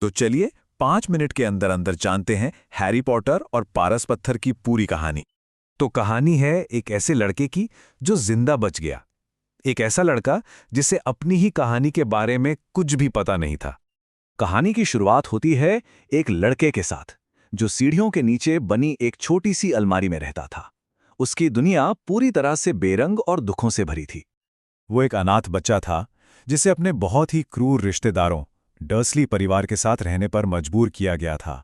तो चलिए 5 मिनट के अंदर अंदर जानते हैं हैरी पॉटर और पारस पत्थर की पूरी कहानी। तो कहानी है एक ऐसे लड़के की जो जिंदा बच गया। एक ऐसा लड़का जिसे अपनी ही कहानी के बारे में कुछ भी पता नहीं था। कहानी की शुरुआत होती है एक लड़के के साथ जो सीढ़ियों के नीचे बनी एक छोटी सी अलमारी में रहता था। उसकी दुनिया पूरी तरह से बेरंग और दुखों से भरी थी। वो एक अनाथ बच्चा था जिसे अपने बहुत ही क्रूर रिश्तेदारों डर्सली परिवार के साथ रहने पर मजबूर किया गया था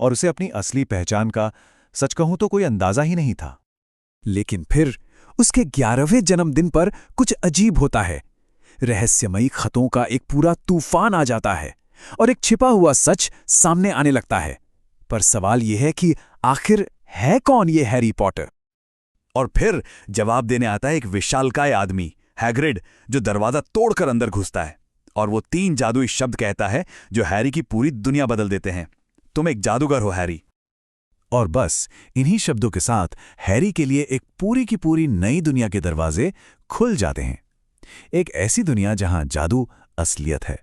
और उसे अपनी असली पहचान का सच कहूं तो कोई अंदाजा ही नहीं था। लेकिन फिर उसके 11वें जन्मदिन पर कुछ अजीब होता है। रहस्यमयी खतों का एक पूरा तूफान आ जाता है और एक छिपा हुआ सच सामने आने लगता है। पर सवाल यह है कि आखिर है कौन ये हैरी पॉटर? और फिर जवाब देने आता है एक विशालकाय आदमी हैग्रिड, जो दरवाजा तोड़कर अंदर घुसता है और वो 3 जादुई शब्द कहता है जो हैरी की पूरी दुनिया बदल देते हैं। तुम एक जादूगर हो हैरी। और बस इन्हीं शब्दों के साथ हैरी के लिए एक पूरी की पूरी नई दुनिया के दरवाजे खुल जाते हैं। एक ऐसी दुनिया जहां जादू असलियत है।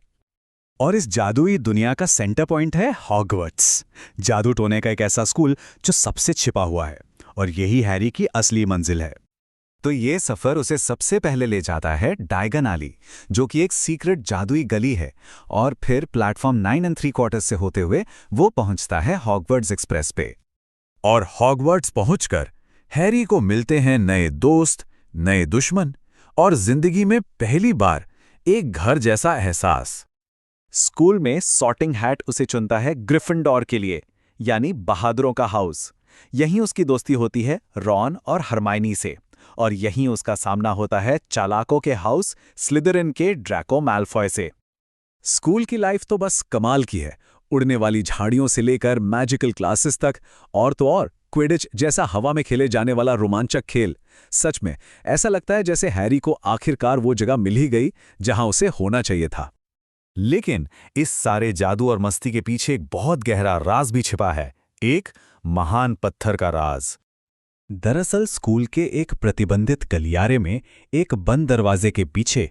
और इस जादुई दुनिया का सेंटर पॉइंट है हॉगवर्ट्स, जादू टोने का एक ऐसा स्कूल जो सबसे छिपा हुआ है और यही हैरी की असली मंजिल है। तो ये सफर उसे सबसे पहले ले जाता है डायगन आली, जो कि एक सीक्रेट जादुई गली है, और फिर प्लेटफॉर्म 9 3/4 से होते हुए वो पहुंचता है हॉगवर्ट्स एक्सप्रेस पे। और हॉगवर्ट्स पहुंचकर हैरी को मिलते हैं नए दोस्त, नए दुश्मन और जिंदगी में पहली बार एक घर जैसा एहसास। स्कूल में सॉर्टिंग हैट उसे चुनता है ग्रिफिंडोर के लिए, यानी बहादुरों का हाउस। यहीं उसकी दोस्ती होती है रॉन और हरमाइनी से, और यहीं उसका सामना होता है चालाकों के हाउस स्लिदरिन के ड्रैको मैल्फॉय से। स्कूल की लाइफ तो बस कमाल की है, उड़ने वाली झाड़ियों से लेकर मैजिकल क्लासेस तक, और तो और क्विडिच जैसा हवा में खेले जाने वाला रोमांचक खेल। सच में ऐसा लगता है जैसे हैरी को आखिरकार वो जगह मिल ही गई जहां उसे होना चाहिए था। लेकिन इस सारे जादू और मस्ती के पीछे एक बहुत गहरा राज भी छिपा है, एक महान पत्थर का राज। दरअसल स्कूल के एक प्रतिबंधित गलियारे में एक बंद दरवाजे के पीछे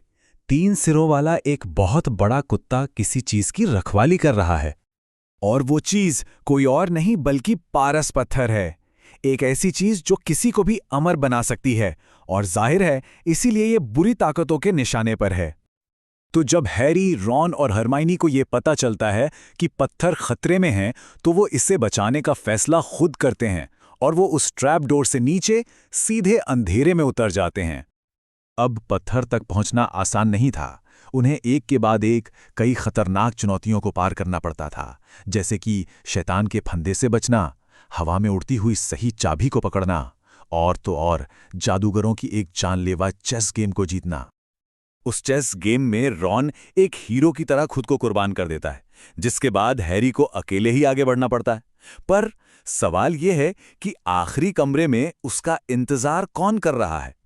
3 सिरों वाला एक बहुत बड़ा कुत्ता किसी चीज की रखवाली कर रहा है। और वो चीज कोई और नहीं बल्कि पारस पत्थर है। एक ऐसी चीज जो किसी को भी अमर बना सकती है, और जाहिर है इसीलिए ये बुरी ताकतों के निशाने पर है। तो जब हैरी, रॉन और हरमाइनी को ये पता चलता है कि पत्थर खतरे में है, तो वो इसे बचाने का फैसला खुद करते हैं और वो उस ट्रैप डोर से नीचे सीधे अंधेरे में उतर जाते हैं। अब पत्थर तक पहुंचना आसान नहीं था। उन्हें एक के बाद एक कई खतरनाक चुनौतियों को पार करना पड़ता था, जैसे कि शैतान के फंदे से बचना, हवा में उड़ती हुई सही चाबी को पकड़ना, और तो और जादूगरों की एक जानलेवा चेस गेम को जीतना। उस चेस गेम में रॉन एक हीरो की तरह खुद को कुर्बान कर देता है, जिसके बाद हैरी को अकेले ही आगे बढ़ना पड़ता है। पर सवाल यह है कि आखिरी कमरे में उसका इंतजार कौन कर रहा है?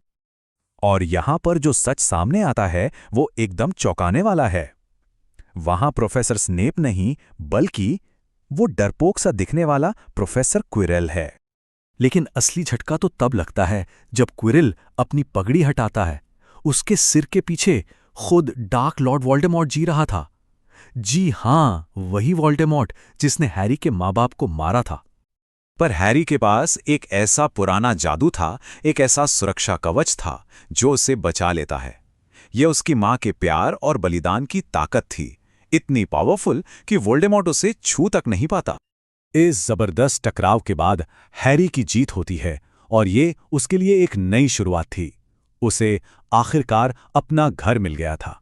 और यहां पर जो सच सामने आता है वो एकदम चौंकाने वाला है। वहां प्रोफेसर स्नेप नहीं, बल्कि वो डरपोक सा दिखने वाला प्रोफेसर क्विरेल है। लेकिन असली झटका तो तब लगता है जब क्विरेल अपनी पगड़ी हटाता है। उसके सिर के पीछे खुद डार्क लॉर्ड वोल्डेमॉर्ट जी रहा था। जी हां, वही वोल्डेमॉर्ट जिसने हैरी के माँ बाप को मारा था। पर हैरी के पास एक ऐसा पुराना जादू था, एक ऐसा सुरक्षा कवच था जो उसे बचा लेता है। यह उसकी मां के प्यार और बलिदान की ताकत थी, इतनी पावरफुल कि वोल्डेमॉर्ट उसे छू तक नहीं पाता। इस जबरदस्त टकराव के बाद हैरी की जीत होती है और ये उसके लिए एक नई शुरुआत थी। उसे आखिरकार अपना घर मिल गया था।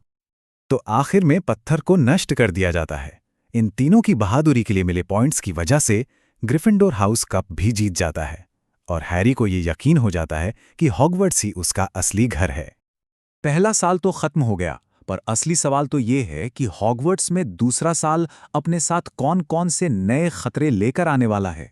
तो आखिर में पत्थर को नष्ट कर दिया जाता है। इन तीनों की बहादुरी के लिए मिले पॉइंट्स की वजह से ग्रिफिंडोर हाउस कप भी जीत जाता है, और हैरी को ये यकीन हो जाता है कि हॉगवर्ट्स ही उसका असली घर है। पहला साल तो खत्म हो गया, पर असली सवाल तो ये है कि हॉगवर्ट्स में दूसरा साल अपने साथ कौन-कौन से नए खतरे लेकर आने वाला है।